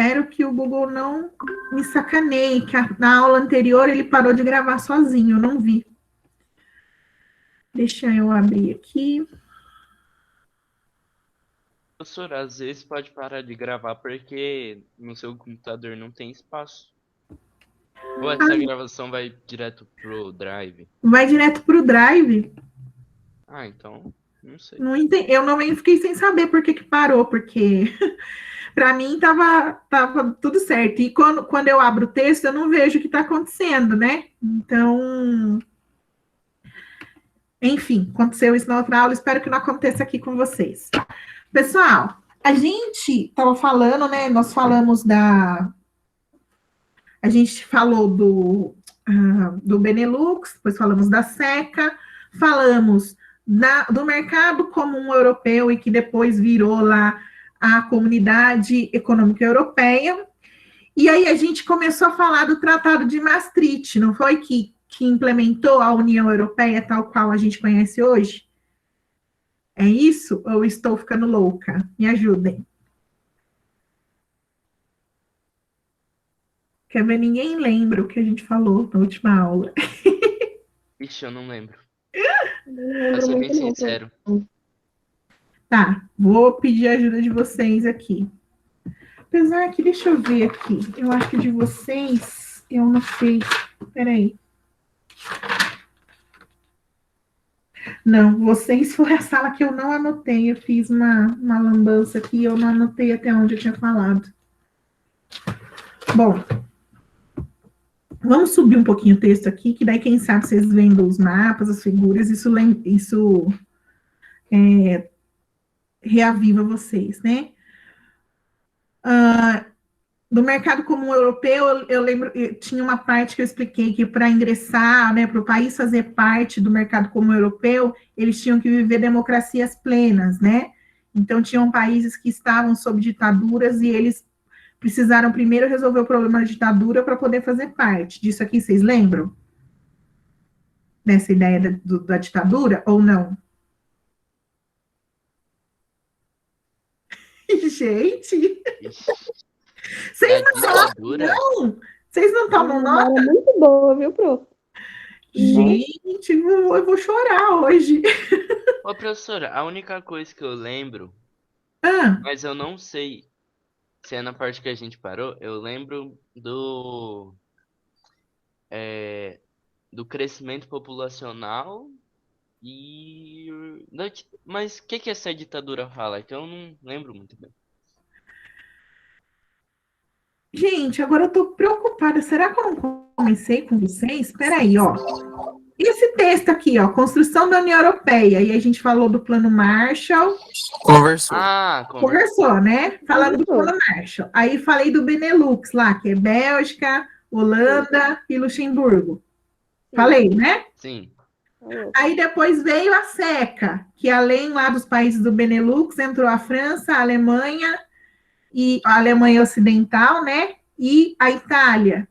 espero que o Google não me sacaneie, que na aula anterior ele parou de gravar sozinho, eu não vi. Deixa eu abrir aqui. Professor, às vezes pode parar de gravar porque no seu computador não tem espaço. Ou essa gravação vai direto pro Drive? Vai direto para o Drive. Ah, então, não sei. Não entendi, eu não fiquei sem saber por que parou, porque para mim tava tudo certo. E quando eu abro o texto, eu não vejo o que está acontecendo, né? Então, enfim, aconteceu isso na outra aula, espero que não aconteça aqui com vocês. Pessoal, a gente estava falando, né? Nós falamos a gente falou do Benelux, depois falamos da SECA, falamos do mercado comum europeu e que depois virou lá a Comunidade Econômica Europeia. E aí a gente começou a falar do Tratado de Maastricht, não foi que implementou a União Europeia tal qual a gente conhece hoje? É isso? Ou estou ficando louca? Me ajudem. Quer ver? Ninguém lembra o que a gente falou na última aula. Ixi, eu não lembro. Não Pra lembro ser bem muito não. sincero. Tá, vou pedir a ajuda de vocês aqui. Apesar que, deixa eu ver aqui. Eu acho que de vocês, eu não sei. Peraí. Não, vocês foi a sala que eu não anotei. Eu fiz uma lambança aqui e eu não anotei até onde eu tinha falado. Bom, vamos subir um pouquinho o texto aqui, que daí, quem sabe, vocês vendo os mapas, as figuras, isso reaviva vocês, né? Do mercado comum europeu, eu lembro, tinha uma parte que eu expliquei que para ingressar, né, para o país fazer parte do mercado comum europeu, eles tinham que viver democracias plenas, né? Então, tinham países que estavam sob ditaduras e eles precisaram primeiro resolver o problema da ditadura para poder fazer parte. Disso aqui, vocês lembram? Dessa ideia da ditadura, ou não? Gente, Ixi, vocês da não tomam, ditadura? não? Vocês não tomam nota? Memória muito boa, viu, prof? Gente, eu vou chorar hoje. Ô, professora, a única coisa que eu lembro, Ah, mas eu não sei se é na parte que a gente parou, eu lembro do crescimento populacional e... Mas o que essa ditadura fala? Que eu não lembro muito bem. gente, agora eu tô preocupada. Será que eu não comecei com vocês? Espera aí, ó. Esse texto aqui, ó, Construção da União Europeia, e a gente falou do Plano Marshall, Conversou. conversou, né? Falando do Plano Marshall. Aí falei do Benelux lá, que é Bélgica, Holanda e Luxemburgo. Falei, né? Sim. Aí depois veio a SECA, que além lá dos países do Benelux, entrou a França, a Alemanha, e a Alemanha Ocidental, né? E a Itália.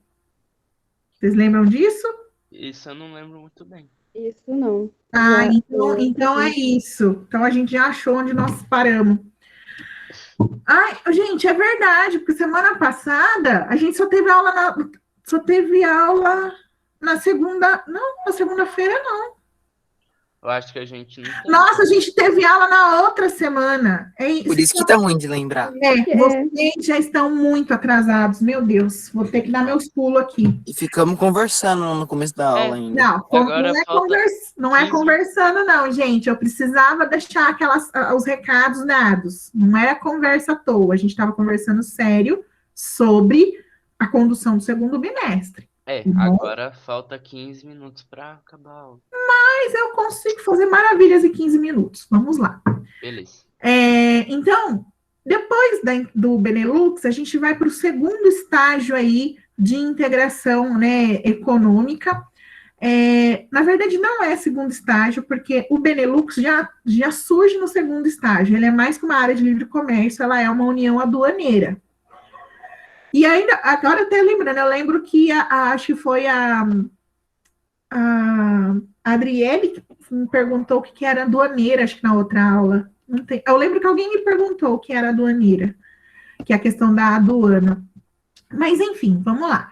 Vocês lembram disso? Isso eu não lembro muito bem. Isso não. Ah, então é isso. Então a gente já achou onde nós paramos. Ai, gente, é verdade, porque semana passada a gente só teve aula na segunda. Não, na segunda-feira não. Eu acho que a gente não tem. Nossa, a gente teve aula na outra semana. Por isso que tá ruim de lembrar. Vocês já estão muito atrasados, meu Deus. Vou ter que dar meus pulos aqui. E ficamos conversando no começo da aula ainda. Não, não é conversando, não, gente. Eu precisava deixar os recados dados. Não era conversa à toa. A gente estava conversando sério sobre a condução do segundo bimestre. Agora falta 15 minutos para acabar a aula. Mas eu consigo fazer maravilhas em 15 minutos. Vamos lá. Beleza. Então, depois do Benelux, a gente vai para o segundo estágio aí de integração, né, econômica. Na verdade, não é segundo estágio, porque o Benelux já surge no segundo estágio. Ele é mais que uma área de livre comércio, ela é uma união aduaneira. E ainda, agora até lembrando, eu lembro que acho que foi a Adriele que me perguntou o que era aduaneira, acho que na outra aula. Não tem, eu lembro que alguém me perguntou o que era aduaneira, que é a questão da aduana. Mas, enfim, vamos lá.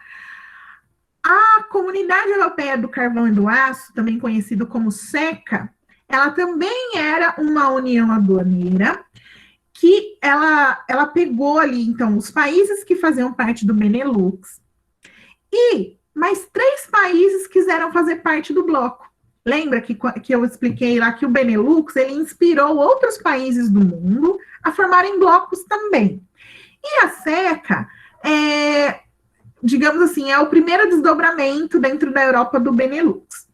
A Comunidade Europeia do Carvão e do Aço, também conhecido como SECA, ela também era uma união aduaneira que ela pegou ali, então, os países que faziam parte do Benelux e mais 3 países quiseram fazer parte do bloco. Lembra que eu expliquei lá que o Benelux, ele inspirou outros países do mundo a formarem blocos também. E a SECA digamos assim, é o primeiro desdobramento dentro da Europa do Benelux.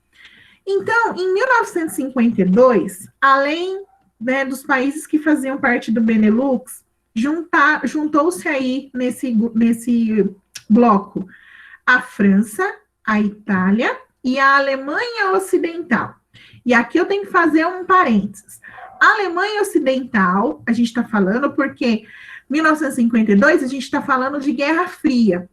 Então, em 1952, além, né, dos países que faziam parte do Benelux, juntou-se aí nesse bloco a França, a Itália e a Alemanha Ocidental. E aqui eu tenho que fazer um parênteses. A Alemanha Ocidental, a gente está falando porque 1952 a gente está falando de Guerra Fria.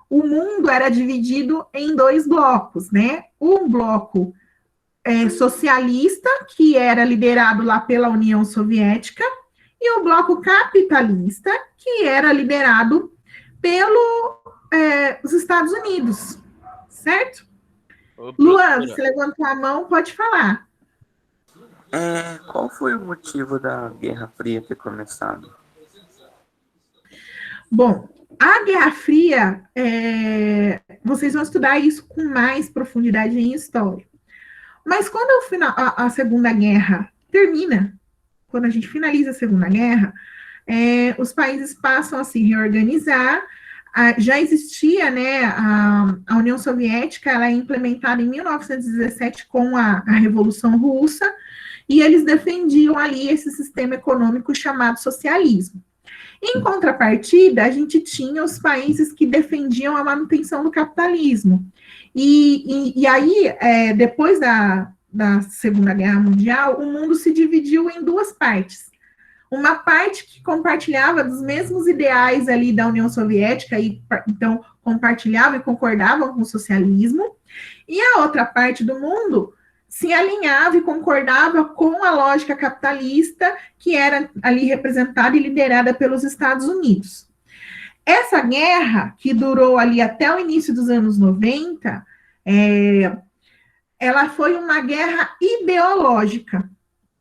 O mundo era dividido em 2 blocos, né? Um bloco socialista, que era liderado lá pela União Soviética, e o bloco capitalista, que era liderado pelos Estados Unidos, certo? Ô, Luan, professora, você levantou a mão, pode falar. Qual foi o motivo da Guerra Fria ter começado? Bom, a Guerra Fria, vocês vão estudar isso com mais profundidade em história. Mas quando a Segunda Guerra termina, quando a gente finaliza a Segunda Guerra, os países passam a se reorganizar. Já existia, né, a União Soviética, ela é implementada em 1917 com a Revolução Russa, e eles defendiam ali esse sistema econômico chamado socialismo. Em contrapartida, a gente tinha os países que defendiam a manutenção do capitalismo. E aí, depois da Segunda Guerra Mundial, o mundo se dividiu em 2 partes. Uma parte que compartilhava dos mesmos ideais ali da União Soviética, e então compartilhava e concordava com o socialismo, e a outra parte do mundo se alinhava e concordava com a lógica capitalista que era ali representada e liderada pelos Estados Unidos. Essa guerra, que durou ali até o início dos anos 90, ela foi uma guerra ideológica.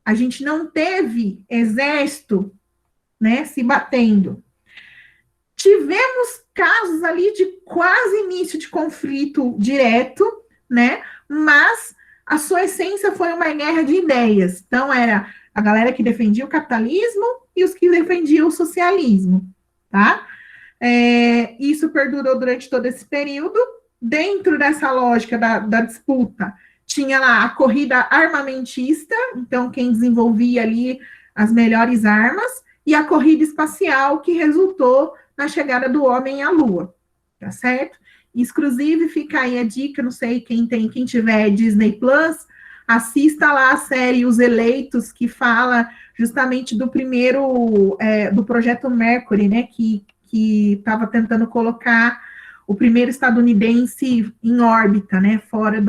A gente não teve exército, né, se batendo. Tivemos casos ali de quase início de conflito direto, né, mas a sua essência foi uma guerra de ideias. Então, era a galera que defendia o capitalismo e os que defendiam o socialismo, tá? Isso perdurou durante todo esse período. Dentro dessa lógica da disputa, tinha lá a corrida armamentista, então quem desenvolvia ali as melhores armas, e a corrida espacial, que resultou na chegada do homem à Lua, tá certo? Inclusive, fica aí a dica, não sei quem tiver Disney Plus, assista lá a série Os Eleitos, que fala justamente do primeiro, do projeto Mercury, né, que estava tentando colocar o primeiro estadunidense em órbita, né, fora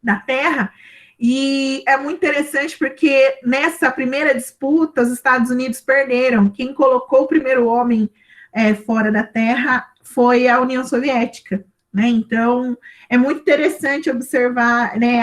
da Terra. E é muito interessante porque nessa primeira disputa, os Estados Unidos perderam. Quem colocou o primeiro homem fora da Terra foi a União Soviética, né? Então, é muito interessante observar, né,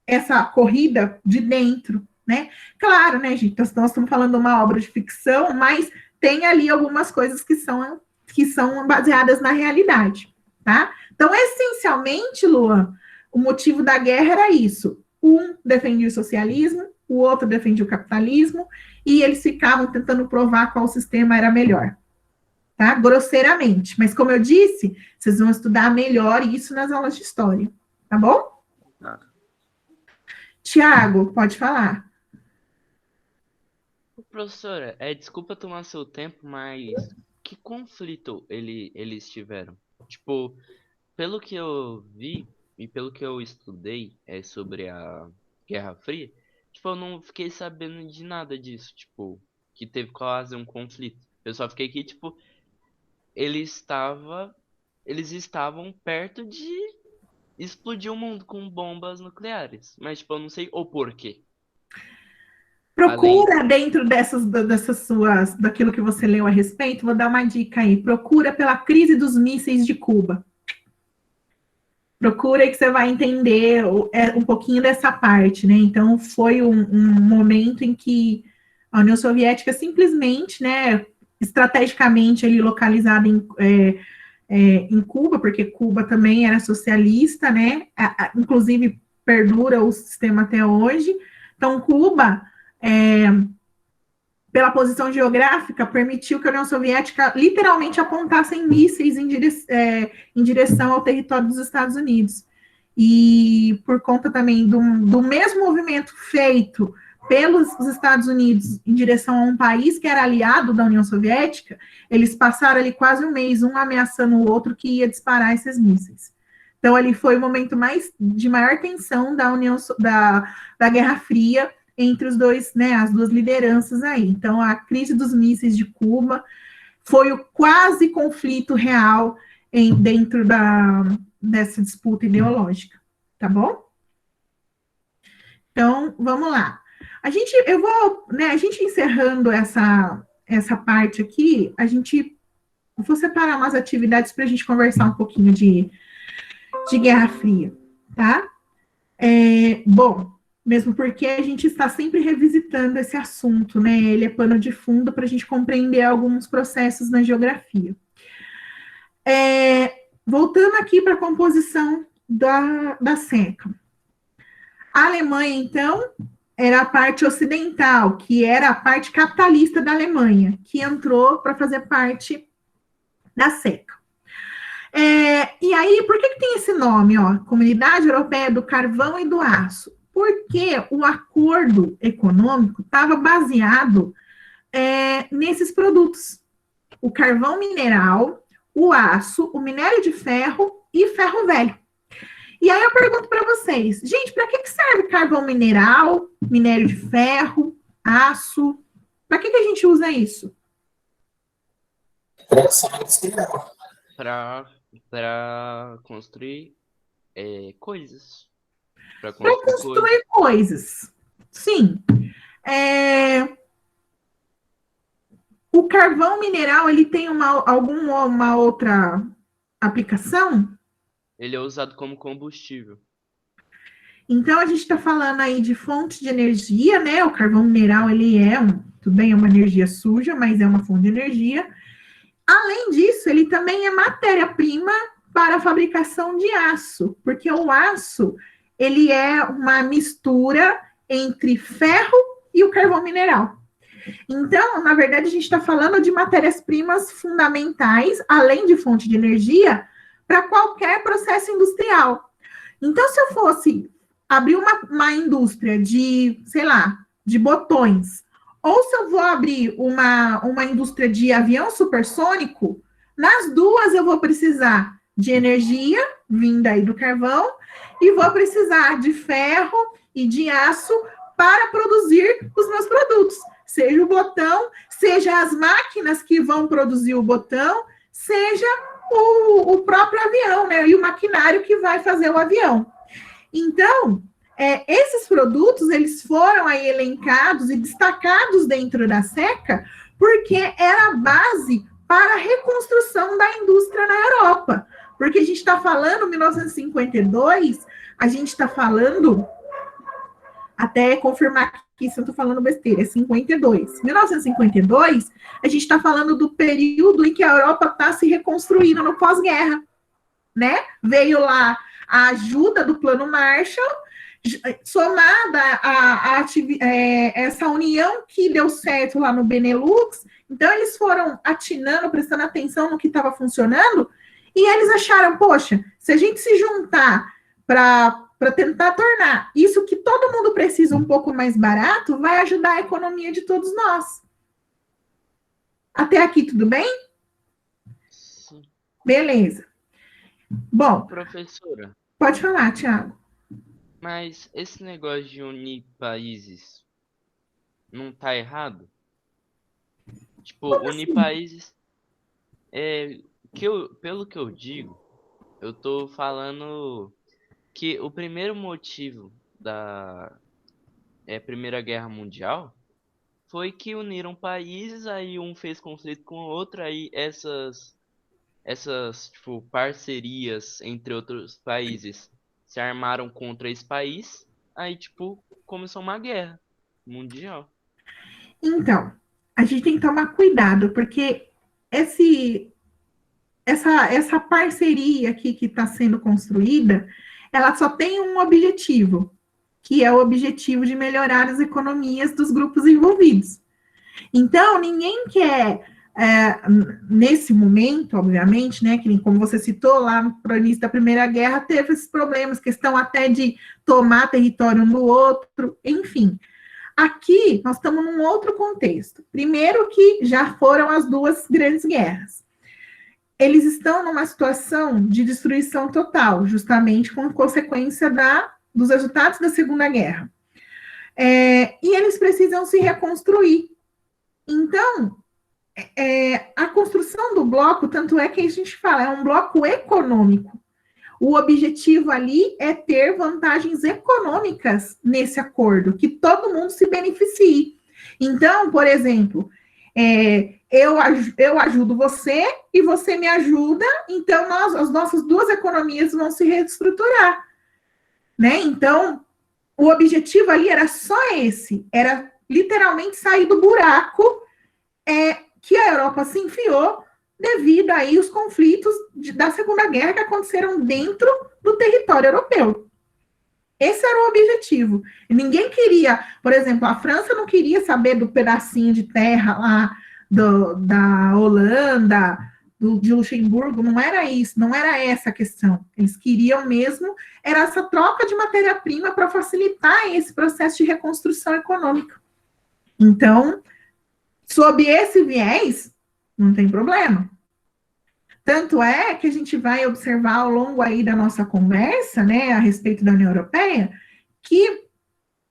essa corrida de dentro, né? Claro, né, gente, nós estamos falando de uma obra de ficção, mas tem ali algumas coisas que são baseadas na realidade, tá? Então, essencialmente, Luan, o motivo da guerra era isso. Um defendia o socialismo, o outro defendia o capitalismo, e eles ficavam tentando provar qual sistema era melhor, tá? Grosseiramente. Mas, como eu disse, vocês vão estudar melhor isso nas aulas de história, tá bom? Tiago, pode falar. professora, desculpa tomar seu tempo, mas que conflito eles tiveram? Tipo, pelo que eu vi e pelo que eu estudei sobre a Guerra Fria, tipo, eu não fiquei sabendo de nada disso, tipo, que teve quase um conflito. Eu só fiquei que, tipo, ele estava, eles estavam perto de explodir o mundo com bombas nucleares. Mas, tipo, eu não sei o porquê. Procura dentro dessas suas, daquilo que você leu a respeito, vou dar uma dica aí. Procura pela crise dos mísseis de Cuba. Procura que você vai entender um pouquinho dessa parte, né? Então, foi um momento em que a União Soviética simplesmente, né, estrategicamente ali localizada em Cuba, porque Cuba também era socialista, né? Inclusive perdura o sistema até hoje. Então, Cuba, pela posição geográfica, permitiu que a União Soviética literalmente apontasse mísseis em direção ao território dos Estados Unidos. E por conta também do mesmo movimento feito pelos Estados Unidos em direção a um país que era aliado da União Soviética, eles passaram ali quase um mês, um ameaçando o outro que ia disparar esses mísseis. Então, ali foi o momento de maior tensão da Guerra Fria entre os dois, né, as duas lideranças aí. Então, a crise dos mísseis de Cuba foi o quase conflito real dentro dessa disputa ideológica, tá bom? Então, vamos lá. A gente encerrando essa parte aqui, vou separar umas atividades para a gente conversar um pouquinho de Guerra Fria, tá? Bom, mesmo porque a gente está sempre revisitando esse assunto, né? Ele é pano de fundo para a gente compreender alguns processos na geografia. Voltando aqui para a composição da SECA. A Alemanha, então, era a parte ocidental, que era a parte capitalista da Alemanha, que entrou para fazer parte da SECA. E aí, por que tem esse nome, ó? Comunidade Europeia do Carvão e do Aço? Porque o acordo econômico estava baseado nesses produtos. O carvão mineral, o aço, o minério de ferro e ferro velho. E aí eu pergunto para vocês, gente, para que serve carvão mineral, minério de ferro, aço? Para que a gente usa isso? Para construir coisas. Para construir coisas. Sim. O carvão mineral, ele tem alguma outra aplicação? Ele é usado como combustível. Então, a gente está falando aí de fonte de energia, né? O carvão mineral, ele tudo bem, é uma energia suja, mas é uma fonte de energia. Além disso, ele também é matéria-prima para a fabricação de aço, porque o aço, ele é uma mistura entre ferro e o carvão mineral. Então, na verdade, a gente está falando de matérias-primas fundamentais, além de fonte de energia, para qualquer processo industrial. Então, se eu fosse abrir uma indústria de, sei lá, de botões, ou se eu vou abrir uma indústria de avião supersônico, nas duas eu vou precisar de energia, vinda aí do carvão, e vou precisar de ferro e de aço para produzir os meus produtos. Seja o botão, seja as máquinas que vão produzir o botão, seja o próprio avião, né? E o maquinário que vai fazer o avião. Então, esses produtos, eles foram aí elencados e destacados dentro da SECA, porque era a base para a reconstrução da indústria na Europa. Porque a gente está falando, 1952, a gente está falando, até confirmar aqui se eu estou falando besteira, é 52. 1952, a gente está falando do período em que a Europa está se reconstruindo no pós-guerra, né? Veio lá a ajuda do Plano Marshall, somada a essa união que deu certo lá no Benelux. Então, eles foram atinando, prestando atenção no que estava funcionando, e eles acharam, poxa, se a gente se juntar para tentar tornar isso que todo mundo precisa um pouco mais barato, vai ajudar a economia de todos nós. Até aqui, tudo bem? Sim. Beleza. Bom, professora, pode falar, Thiago. Mas esse negócio de unir países não tá errado? Tipo, unir países pelo que eu digo, eu tô falando que o primeiro motivo da Primeira Guerra Mundial foi que uniram países, aí um fez conflito com o outro, aí essas tipo, parcerias entre outros países se armaram contra esse país, aí, tipo, começou uma guerra mundial. Então, a gente tem que tomar cuidado, porque essa parceria aqui que está sendo construída, ela só tem um objetivo, que é o objetivo de melhorar as economias dos grupos envolvidos. Então, ninguém quer, nesse momento, obviamente, né, que como você citou lá no início da Primeira Guerra, teve esses problemas, questão até de tomar território um do outro, enfim. Aqui, nós estamos num outro contexto. Primeiro que já foram as duas grandes guerras. Eles estão numa situação de destruição total, justamente com consequência dos resultados da Segunda Guerra. E eles precisam se reconstruir. Então, a construção do bloco, tanto é que a gente fala, é um bloco econômico. O objetivo ali é ter vantagens econômicas nesse acordo, que todo mundo se beneficie. Então, por exemplo, eu ajudo você e você me ajuda, então as nossas duas economias vão se reestruturar, né? Então, o objetivo ali era só esse, era literalmente sair do buraco que a Europa se enfiou devido aí os conflitos da Segunda Guerra que aconteceram dentro do território europeu. Esse era o objetivo. Ninguém queria, por exemplo, a França não queria saber do pedacinho de terra lá da Holanda, de Luxemburgo, não era isso, não era essa a questão. Eles queriam mesmo, era essa troca de matéria-prima para facilitar esse processo de reconstrução econômica. Então, sob esse viés, não tem problema. Tanto é que a gente vai observar ao longo aí da nossa conversa, né, a respeito da União Europeia, que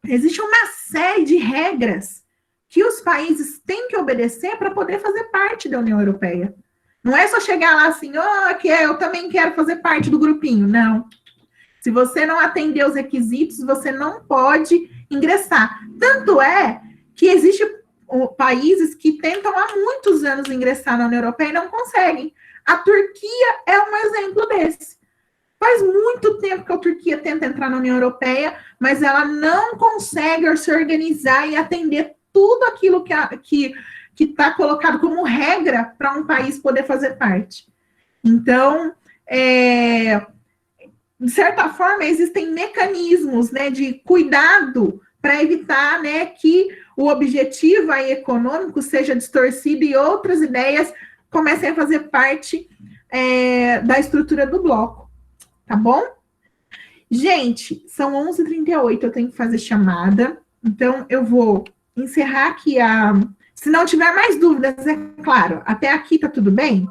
existe uma série de regras que os países têm que obedecer para poder fazer parte da União Europeia. Não é só chegar lá assim, eu também quero fazer parte do grupinho. Não. Se você não atender os requisitos, você não pode ingressar. Tanto é que existem países que tentam há muitos anos ingressar na União Europeia e não conseguem. A Turquia é um exemplo desse. Faz muito tempo que a Turquia tenta entrar na União Europeia, mas ela não consegue se organizar e atender tudo aquilo que está colocado como regra para um país poder fazer parte. Então, de certa forma, existem mecanismos, né, de cuidado para evitar, né, que o objetivo aí econômico seja distorcido e outras ideias comecem a fazer parte da estrutura do bloco, tá bom? Gente, são 11h38, eu tenho que fazer chamada, então eu vou encerrar aqui Se não tiver mais dúvidas, é claro, até aqui tá tudo bem?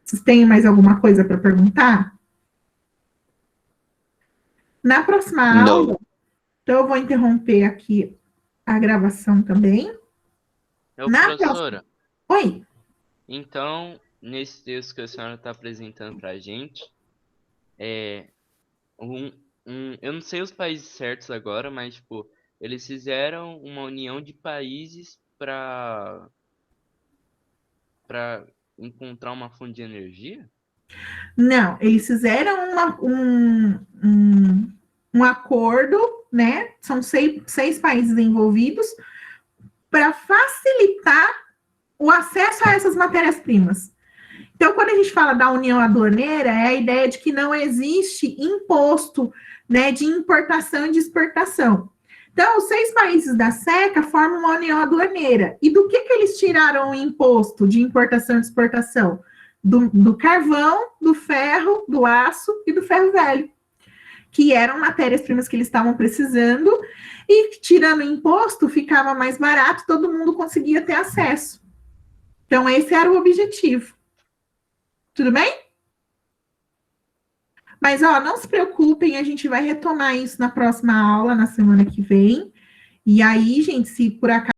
Vocês têm mais alguma coisa para perguntar? Na próxima aula, então eu vou interromper aqui a gravação também. Professora. Oi. Então, nesse texto que a senhora está apresentando para a gente, eu não sei os países certos agora, mas tipo, eles fizeram uma união de países para encontrar uma fonte de energia? Não, eles fizeram um acordo, né? São seis países envolvidos para facilitar o acesso a essas matérias-primas. Então, quando a gente fala da união aduaneira, é a ideia de que não existe imposto, né, de importação e de exportação. Então, os 6 países da SECA formam uma união aduaneira. E do que eles tiraram o imposto de importação e de exportação? Do carvão, do ferro, do aço e do ferro velho, que eram matérias-primas que eles estavam precisando, e tirando o imposto, ficava mais barato, todo mundo conseguia ter acesso. Então, esse era o objetivo. Tudo bem? Mas, não se preocupem, a gente vai retomar isso na próxima aula, na semana que vem. E aí, gente, se por acaso